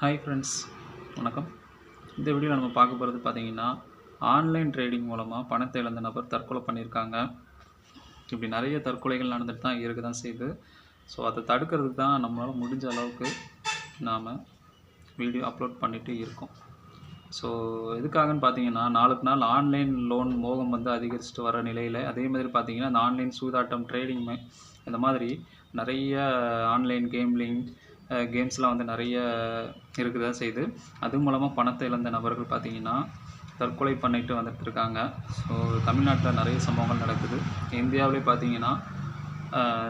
Hi friends, வணக்கம். இந்த வீடியோவில் நம்ம பார்க்க போகிறது பார்த்தீங்கன்னா, ஆன்லைன் ட்ரேடிங் மூலமாக பணத்தை இழந்த நபர் தற்கொலை பண்ணியிருக்காங்க. இப்படி நிறைய தற்கொலைகள் நடந்துட்டு தான் இருக்க தான் செய்யுது. ஸோ அதை தடுக்கிறதுக்கு தான் நம்மளால் முடிஞ்ச அளவுக்கு நாம் வீடியோ அப்லோட் பண்ணிகிட்டு இருக்கோம். ஸோ எதுக்காகன்னு பார்த்தீங்கன்னா, நாளுக்கு நாள் ஆன்லைன் லோன் மோகம் வந்து அதிகரிச்சுட்டு வர நிலையில், அதே மாதிரி பார்த்தீங்கன்னா இந்த ஆன்லைன் சூதாட்டம் ட்ரேடிங் இந்த மாதிரி நிறைய ஆன்லைன் கேம்ஸ்லாம் வந்து நிறைய இருக்க தான் செய்யுது. அது மூலமாக பணத்தை இழந்த நபர்கள் பார்த்திங்கன்னா தற்கொலை பண்ணிட்டு வந்துட்டு இருக்காங்க. ஸோ தமிழ்நாட்டில் நிறைய சம்பவங்கள் நடக்குது. இந்தியாவிலே பார்த்திங்கன்னா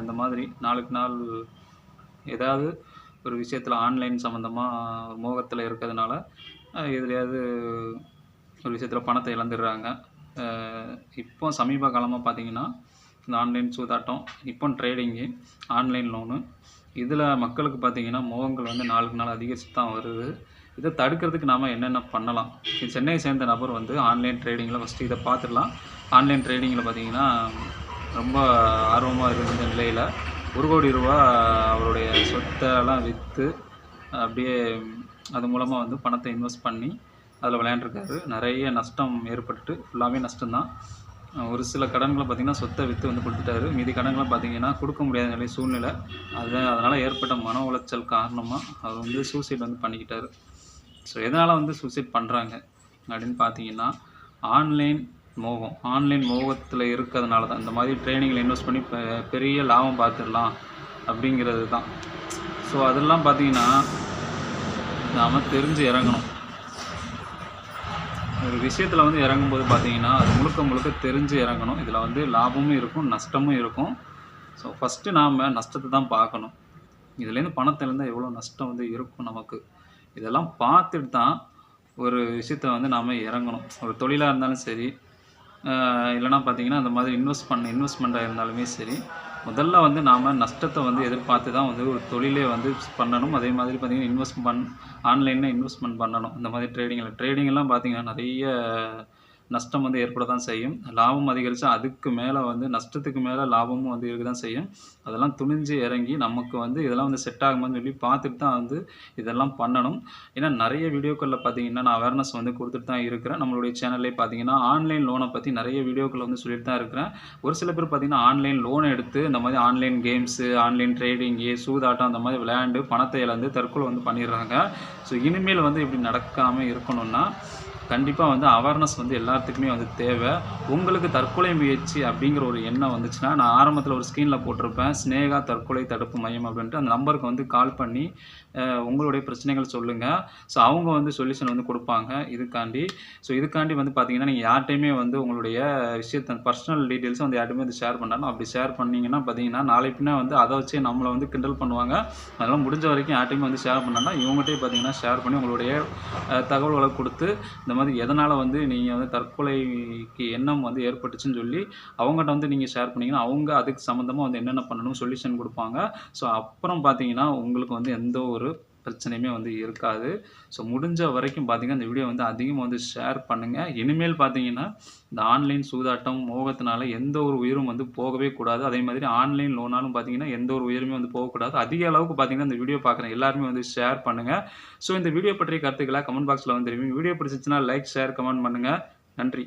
இந்த மாதிரி நாளுக்கு நாள் ஏதாவது ஒரு விஷயத்தில் ஆன்லைன் சம்மந்தமாக மோகத்தில் இருக்கிறதுனால எதுலையாவது ஒரு விஷயத்தில் பணத்தை இழந்துடுறாங்க. இப்போ சமீப காலமாக பார்த்திங்கன்னா இந்த ஆன்லைன் சூதாட்டம், இப்போ ட்ரேடிங்கு, ஆன்லைன் லோனு, இதில் மக்களுக்கு பார்த்திங்கன்னா மோகங்கள் வந்து நாளுக்கு நாள் அதிகரிச்சு தான் வருது. இதை தடுக்கிறதுக்கு நாம் என்னென்ன பண்ணலாம்? சென்னையை சேர்ந்த நபர் வந்து ஆன்லைன் ட்ரேடிங்கில் ஃபஸ்ட்டு இதை பார்த்துடலாம். ஆன்லைன் ட்ரேடிங்கில் பார்த்திங்கன்னா ரொம்ப ஆர்வமாக இருந்த நிலையில் 1 கோடி ரூபா அவருடைய சொத்தெல்லாம் விற்று அப்படியே அது மூலமாக வந்து பணத்தை இன்வெஸ்ட் பண்ணி அதில் விளையாண்டுருக்காரு. நிறைய நஷ்டம் ஏற்பட்டு ஃபுல்லாகவே நஷ்டம்தான். ஒரு சில கடன்களை பார்த்திங்கன்னா சொத்தை விற்று வந்து கொடுத்துட்டாரு. மீதி கடன்களை பார்த்திங்கன்னா கொடுக்க முடியாத சூழ்நிலை. அதனால் ஏற்பட்ட மன உளைச்சல் காரணமாக அவர் வந்து சூசைட் வந்து பண்ணிக்கிட்டார். ஸோ எதனால் வந்து சூசைட் பண்ணுறாங்க அப்படின்னு பார்த்தீங்கன்னா, ஆன்லைன் மோகத்தில் இருக்கிறதுனால தான். இந்த மாதிரி ட்ரைனிங்கில் இன்வெஸ்ட் பண்ணி பெரிய லாபம் பார்த்துடலாம் அப்படிங்கிறது தான். ஸோ அதெல்லாம் பார்த்திங்கன்னா நாம் தெரிஞ்சு இறங்கணும். ஒரு விஷயத்தில் வந்து இறங்கும்போது பார்த்திங்கன்னா அது முழுக்க தெரிஞ்சு இறங்கணும். இதில் வந்து லாபமும் இருக்கும், நஷ்டமும் இருக்கும். ஸோ ஃபஸ்ட்டு நாம் நஷ்டத்தை தான் பார்க்கணும். இதுலேருந்து பணத்திலேருந்து எவ்வளோ நஷ்டம் வந்து இருக்கும் நமக்கு, இதெல்லாம் பார்த்துட்டு தான் ஒரு விஷயத்தை வந்து நாம் இறங்கணும். ஒரு தொழிலாக இருந்தாலும் சரி, இல்லைனா பார்த்திங்கன்னா அந்த மாதிரி இன்வெஸ்ட்மெண்ட்டாக இருந்தாலுமே சரி, முதல்ல வந்து நாம் நஷ்டத்தை வந்து எதிர்பார்த்து தான் வந்து ஒரு தொழிலே வந்து பண்ணணும். அதே மாதிரி பார்த்திங்கன்னா ஆன்லைனில் இன்வெஸ்ட்மெண்ட் பண்ணணும். இந்த மாதிரி ட்ரேடிங்கெல்லாம் பார்த்திங்கன்னா நிறைய நஷ்டம் வந்து ஏற்பட தான் செய்யும். லாபம் அதிகரித்தா அதுக்கு மேலே வந்து நஷ்டத்துக்கு மேலே லாபமும் வந்து இருக்க தான் செய்யும். அதெல்லாம் துணிஞ்சு இறங்கி நமக்கு வந்து இதெல்லாம் வந்து செட் ஆகுமான்னு சொல்லி பார்த்துட்டு தான் வந்து இதெல்லாம் பண்ணணும். ஏன்னா நிறைய வீடியோக்களில் பார்த்திங்கன்னா நான் அவேர்னஸ் வந்து கொடுத்துட்டு தான் இருக்கிறேன். நம்மளுடைய சேனல்லே பார்த்திங்கன்னா ஆன்லைன் லோனை பற்றி நிறைய வீடியோக்கள் வந்து சொல்லிட்டு தான் இருக்கிறேன். ஒரு சில பேர் பார்த்திங்கன்னா ஆன்லைன் லோனை எடுத்து இந்த மாதிரி ஆன்லைன் கேம்ஸு, ஆன்லைன் ட்ரேடிங்கு, சூதாட்டம் அந்த மாதிரி விளையாண்டு பணத்தை இழந்து தற்கொலை வந்து பண்ணிடுறாங்க. ஸோ இனிமேல் வந்து இப்படி நடக்காமல் இருக்கணும்னா கண்டிப்பாக வந்து அவேர்னஸ் வந்து எல்லாத்துக்குமே வந்து தேவை. உங்களுக்கு தற்கொலை முயற்சி அப்படிங்கிற ஒரு எண்ணம் வந்துச்சுன்னா, நான் ஆரம்பத்தில் ஒரு ஸ்க்ரீனில் போட்டிருப்பேன், ஸ்னேகா தற்கொலை தடுப்பு மையம் அப்படின்ட்டு. அந்த நம்பருக்கு வந்து கால் பண்ணி உங்களுடைய பிரச்சனைகள் சொல்லுங்கள். ஸோ அவங்க வந்து சொல்யூஷன் வந்து கொடுப்பாங்க இதுக்காண்டி வந்து பார்த்தீங்கன்னா, நீங்கள் யார்ட்டையுமே வந்து உங்களுடைய விஷயத்தை பர்சனல் டீட்டெயில்ஸை வந்து யார்ட்டையுமே வந்து ஷேர் பண்ணாலும், அப்படி ஷேர் பண்ணிங்கன்னா பார்த்தீங்கன்னா நாளை பின்னே வந்து அதை வச்சு நம்மளை வந்து கிண்டல் பண்ணுவாங்க. அதெல்லாம் முடிஞ்ச வரைக்கும் யார்ட்டையுமே வந்து ஷேர் பண்ணாங்கன்னா இவங்ககிட்டே பார்த்தீங்கன்னா ஷேர் பண்ணி உங்களுடைய தகவல்களை கொடுத்து இந்த மாதிரி எதனால் வந்து நீங்கள் வந்து தற்கொலைக்கு எண்ணம் வந்து ஏற்பட்டுச்சுன்னு சொல்லி அவங்ககிட்ட வந்து நீங்கள் ஷேர் பண்ணிங்கன்னா அவங்க அதுக்கு சம்மந்தமாக வந்து என்னென்ன பண்ணணும் சொல்யூஷன் கொடுப்பாங்க. ஸோ அப்புறம் பார்த்தீங்கன்னா உங்களுக்கு வந்து எந்த ஒரு பிரச்சனையுமே வந்து இருக்காது. ஸோ முடிஞ்ச வரைக்கும் பார்த்தீங்கன்னா இந்த வீடியோ வந்து அதிகமாக வந்து ஷேர் பண்ணுங்கள். இனிமேல் பார்த்தீங்கன்னா இந்த ஆன்லைன் சூதாட்டம் மோகத்தினால எந்த ஒரு உயிரும் வந்து போகவே கூடாது. அதே மாதிரி ஆன்லைன் லோனாலும் பார்த்தீங்கன்னா எந்த ஒரு உயிருமே வந்து போகக்கூடாது. அதிக அளவுக்கு பார்த்தீங்கன்னா இந்த வீடியோ பார்க்குற எல்லாருமே வந்து ஷேர் பண்ணுங்கள். ஸோ இந்த வீடியோ பற்றிய கருத்துக்களை கமெண்ட் பாக்ஸில் வந்து தெரியும். வீடியோ பிடிச்சிச்சுன்னா லைக், ஷேர், கமெண்ட் பண்ணுங்கள். நன்றி.